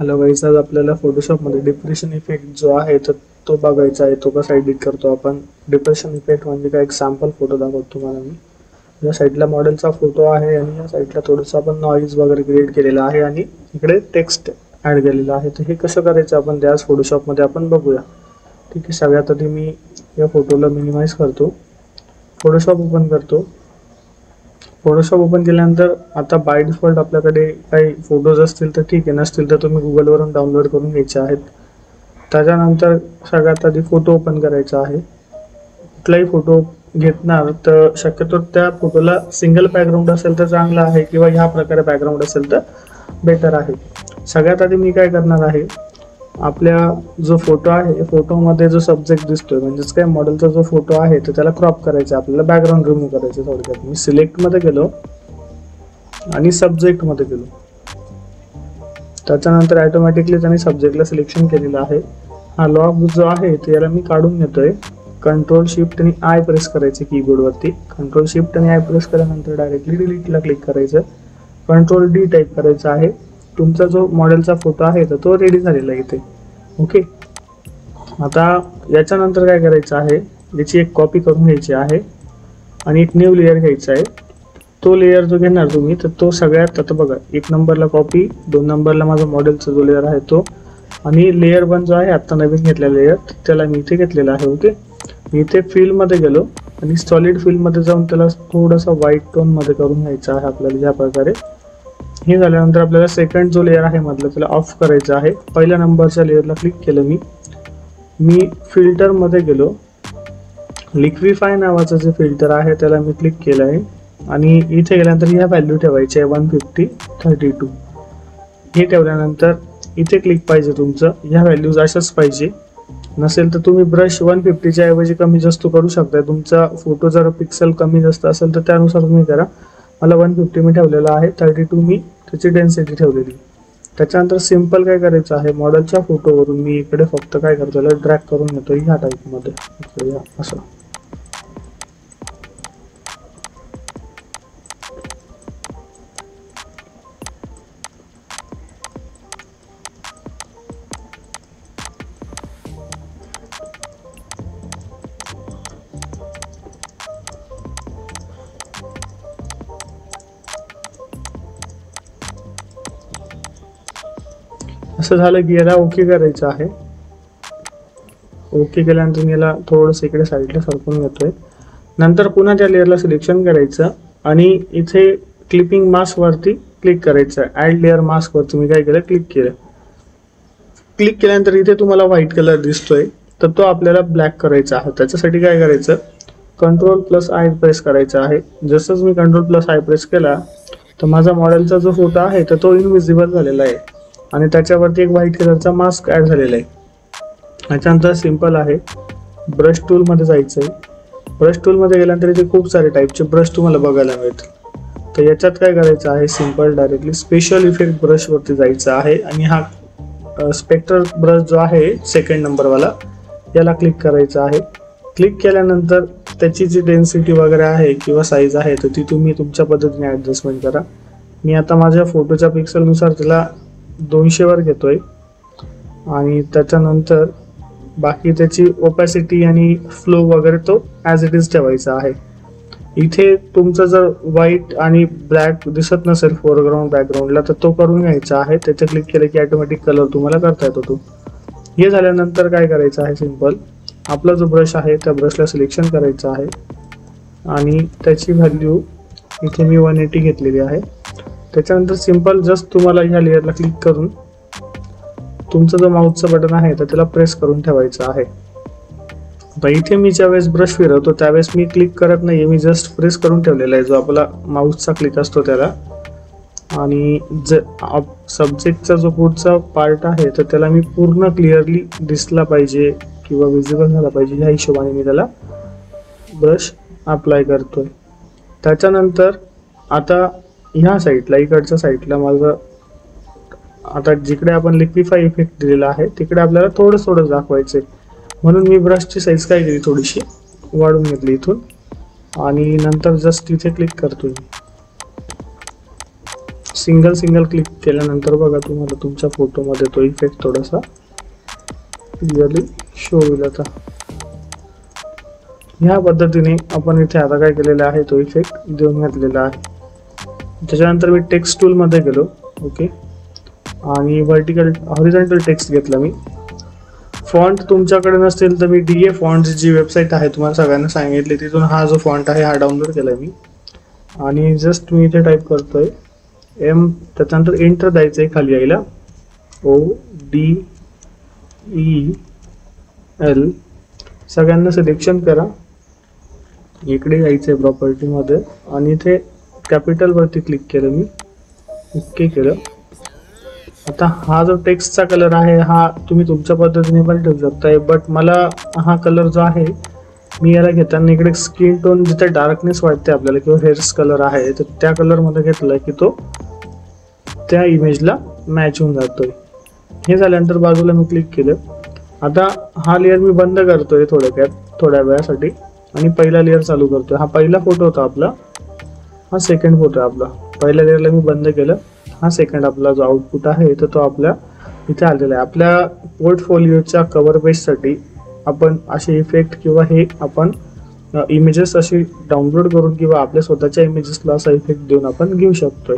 Hello guys, आज आपल्याला फोटोशॉपमध्ये depression effect जो आहे तर तो बघायचा आहे. तो कसा एडिट करतो आपण. डिप्रेशन इफेक्ट म्हणजे काय, एक सॅम्पल फोटो दाखवतो तुम्हाला मी. या साईडला मॉडेलचा फोटो आहे आणि या साईडला थोडंसं आपण नॉईज वगैरे क्रिएट केलेला आहे आणि इकडे टेक्स्ट ॲड केलेलं आहे. तर हे कसं करायचं आपण त्याच फोटोशॉपमध्ये आपण बघूया. ठीक आहे, सगळ्यात आधी मी या फोटोला मिनिमाइज करतो, फोटोशॉप ओपन करतो. फोटोशॉप ओपन केल्यानंतर आता बाय डिफॉल्ट आपल्याकडे काही फोटोज असतील तर ठीक आहे, नसतील तर तुम्ही गुगलवरून डाउनलोड करून घ्यायचे आहेत. त्याच्यानंतर सगळ्यात आधी फोटो ओपन करायचा आहे. कुठलाही फोटो घेतणार तर शक्यतो त्या फोटोला सिंगल बॅकग्राऊंड असेल तर चांगला आहे, किंवा ह्या प्रकारे बॅकग्राऊंड असेल तर बेटर आहे. सगळ्यात आधी मी काय करणार आहे, आपल्या जो फोटो आहे फोटोमध्ये जो सब्जेक्ट दिसतोय म्हणजेच काय मॉडेलचा जो फोटो आहे तर त्याला क्रॉप करायचा, आपल्याला बॅकग्राऊंड रिमूव्ह करायचं. थोडक्यात मी सिलेक्टमध्ये गेलो आणि सब्जेक्टमध्ये गेलो. त्याच्यानंतर ऑटोमॅटिकली त्याने सब्जेक्टला सिलेक्शन केलेलं आहे. हा लॉग जो आहे ते याला मी काढून घेतोय. कंट्रोल शिफ्ट आणि आय प्रेस करायचे कीबोर्डवरती. कंट्रोल शिफ्ट आणि आय प्रेस केल्यानंतर डायरेक्टली डिलीटला क्लिक करायचं. कंट्रोल डी टाईप करायचं आहे. तुमचा जो मॉडेलचा फोटो आहे तर तो रेडी झालेला आहे इथे. ओके, आता याच्यानंतर काय करायचं आहे, याची एक कॉपी करून घ्यायची आहे आणि एक न्यू लेअर घ्यायचा आहे. तो लेअर जो घेणार तुम्ही तर तो सगळ्यात, आता बघा, 1 नंबरला कॉपी, 2 नंबरला माझा मॉडेलचा जो लेअर आहे तो, आणि लेअर 1 जो आहे आता नवीन घेतलेला लेअर त्याला मी इथे घेतलेला आहे. ओके, मी इथे फील्डमध्ये गेलो आणि सॉलिड फील्डमध्ये जाऊन त्याला थोडासा व्हाईट टोनमध्ये करून घ्यायचा आहे आपल्याला ज्या प्रकारे. हे झाल्यानंतर आपल्याला सेकंड जो लेअर आहे मधला त्याला ऑफ करायचा आहे. पहिल्या नंबरच्या लेअरला क्लिक केलं मी फिल्टरमध्ये गेलो. लिक्विफाय नावाचं जे फिल्टर आहे त्याला मी क्लिक केलं आहे आणि इथे गेल्यानंतर ह्या व्हॅल्यू ठेवायची आहे 150-32. हे ठेवल्यानंतर इथे क्लिक पाहिजे तुमचं, ह्या व्हॅल्यूज अशाच पाहिजे. नसेल तर तुम्ही ब्रश 150च्या ऐवजी कमी जास्त करू शकता. तुमचा फोटो जर पिक्सल कमी जास्त असेल तर त्यानुसार तुम्ही करा. मला 150 मी ठेवलेला आहे, 32 मी त्याची डेन्सिटी ठेवलेली. त्याच्यानंतर सिम्पल काय करायचं आहे, मॉडेलच्या फोटोवरून मी इकडे फक्त काय करतो, ड्रॅग करून घेतो ह्या टाईपमध्ये असं. असं झालं की याला ओके करायचं आहे. ओके केल्यानंतर मी याला थोडंसं इकडे साईडला सरकून घेतोय. नंतर पुन्हा त्या लेअरला सिलेक्शन करायचं आणि इथे क्लिपिंग मास्क वरती क्लिक करायचं. ऍड लेअर मास्क वरती मी काय केलं, क्लिक केलं. क्लिक केल्यानंतर इथे तुम्हाला व्हाईट कलर दिसतोय तर तो आपल्याला ब्लॅक करायचा आहे. त्याच्यासाठी काय करायचं, कंट्रोल+I प्रेस करायचा आहे. जसंच मी कंट्रोल+I प्रेस केला तर माझा मॉडेलचा जो फोटो आहे तर तो इनविजिबल झालेला आहे आणि त्याच्यावरती एक व्हाईट कलरचा मास्क ऍड झालेला आहे. त्याच्यानंतर सिंपल आहे, ब्रश टूलमध्ये जायचं आहे. ब्रश टूलमध्ये गेल्यानंतर इथे खूप सारे टाईपचे ब्रश तुम्हाला बघायला मिळतील. तर याच्यात काय करायचं आहे, सिंपल डायरेक्टली स्पेशल इफेक्ट ब्रशवरती जायचं आहे आणि हा स्पेक्टर ब्रश जो आहे सेकंड नंबरवाला याला क्लिक करायचं आहे. क्लिक केल्यानंतर त्याची जी डेन्सिटी वगैरे आहे किंवा साईज आहे तर ती तुम्ही तुमच्या पद्धतीने ॲडजस्टमेंट करा. मी आता माझ्या फोटोच्या पिक्सलनुसार त्याला 200 वर घेतोय आणि त्याच्यानंतर बाकी त्याची ओपॅसिटी आणि फ्लो वगैरे तो ॲज इट इज ठेवायचा आहे. इथे तुमचं जर व्हाईट आणि ब्लॅक दिसत नसेल फोरग्राऊंड बॅकग्राऊंडला तर तो करून घ्यायचा आहे. त्याचे क्लिक केलं की ऑटोमॅटिक कलर तुम्हाला करता येतो तो. हे झाल्यानंतर काय करायचं आहे, सिंपल आपला जो ब्रश आहे त्या ब्रशला सिलेक्शन करायचं आहे आणि त्याची व्हॅल्यू इथे मी 180 घेतलेली आहे. त्याच्यानंतर सिंपल जस्ट तुम्हाला ह्या लेअरला क्लिक करून तुमचं जो माऊसचं बटन आहे तर त्याला प्रेस करून ठेवायचं आहे. आता इथे मी ज्यावेळेस ब्रश फिरवतो त्यावेळेस मी क्लिक करत नाही, मी जस्ट प्रेस करून ठेवलेला आहे जो आपला माऊसचा क्लिक असतो त्याला. आणि सब्जेक्टचा जो पुढचा पार्ट आहे तर त्याला मी पूर्ण क्लिअरली दिसला पाहिजे किंवा विजिबल झाला पाहिजे ह्या हिशोबाने मी त्याला ब्रश अप्लाय करतोय. त्याच्यानंतर आता ह्या साईडला, इकडच्या साईडला माझं आता जिकडे आपण लिक्विफाय इफेक्ट दिलेला आहे तिकडे आपल्याला थोडं दाखवायचंय, म्हणून मी ब्रशची साईज काय केली, थोडीशी वाढवून घेतली इथून आणि नंतर जस्ट इथे क्लिक करतोय. सिंगल क्लिक केल्यानंतर बघा तुम्हाला तुमच्या फोटोमध्ये तो इफेक्ट थोडासा क्लिअरली शो होईल. आता ह्या पद्धतीने आपण इथे आता काय केलेलं आहे, तो इफेक्ट देऊन घातलेला आहे. त्याच्यानंतर मी टेक्स्ट टूल मध्ये गेलो. ओके, आणि हॉरिझॉन्टल टेक्स्ट घेतला मी. फॉन्ट तुमच्याकडे नसेल तर मी DA फॉन्ट जी वेबसाईट आहे तुम्हाला सगळ्यांना सांगितली, तिथून हा जो फॉन्ट आहे हा डाउनलोड केला मी. आणि जस्ट मी इथे टाईप करतोय M, त्याच्यानंतर एंटर द्यायचं आहे खाली यायला. ODEL सगळ्यांना सिलेक्शन करा. इकडे यायचं आहे प्रॉपर्टी मध्ये आणि इथे कॅपिटल वरती क्लिक केलं मी. ओके केलं. आता हा जो टेक्स्टचा कलर आहे हा तुम्ही तुमच्या पद्धतीने पण ठेवू शकताय, बट मला हा कलर जो आहे मी याला घेताना इकडे स्किन टोन जिथे डार्कनेस वाटते आपल्याला किंवा हेअर्स कलर आहे तर त्या कलर मध्ये घेतलाय की तो त्या इमेजला मॅच होऊन जातोय. हे झाल्यानंतर बाजूला मी क्लिक केलं. आता हा लेअर मी बंद करतोय थोड्या वेळासाठी आणि पहिला लेअर चालू करतोय. हा पहिला फोटो होता आपला, हा सेकंड फोटो आहे आपला. पहिल्या लेअरला मी बंद केलं. हा सेकंड आपला जो आउटपुट आहे तर तो आपल्या इथे आलेला आहे. आपल्या पोर्टफोलिओच्या कव्हर पेजसाठी आपण असे इफेक्ट किंवा हे आपण इमेजेस अशी डाउनलोड करून किंवा आपल्या स्वतःच्या इमेजेसला असा इफेक्ट देऊन आपण घेऊ शकतोय.